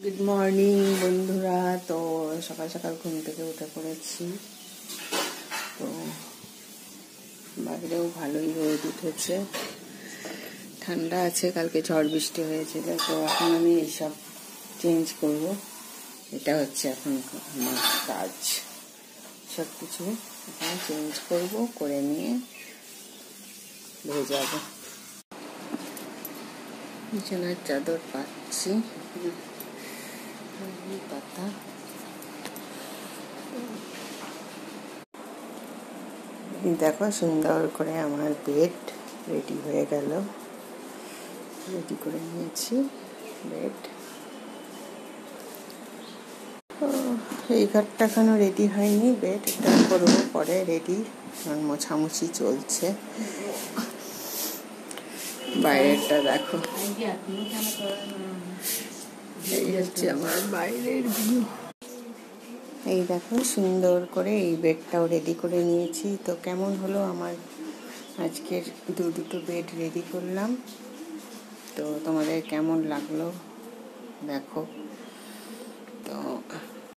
Good morning বন্ধুরা। তো সকাল সকাল ঘুম থেকে উঠে পড়েছি। তো বাইরেও ভালোই রোদ উঠেছে, ঠান্ডা আছে, কালকে ঝড় বৃষ্টি হয়েছিল। তো এখন আমি এইসব চেঞ্জ করব, এটা হচ্ছে এখন আমার কাজ। সব কিছু এখন চেঞ্জ করব, করে নিয়ে যাব। বিছানার চাদর পাচ্ছি, পাতা। দেখো সুন্দর করে আমার বেড রেডি হয়ে গেল, রেডি করে নিয়েছি বেড। এই ঘরটা এখনো রেডি হয়নি, বেড এটা করবো পরে রেডি, কারণ মোছামুছি চলছে। বাইরেরটা দেখো, এই হচ্ছে আমার বাইরের ভিউ। এই দেখো সুন্দর করে এই বেডটাও রেডি করে নিয়েছি। তো কেমন হলো আমার আজকের দুটো বেড রেডি করলাম, তো তোমাদের কেমন লাগলো দেখো। তো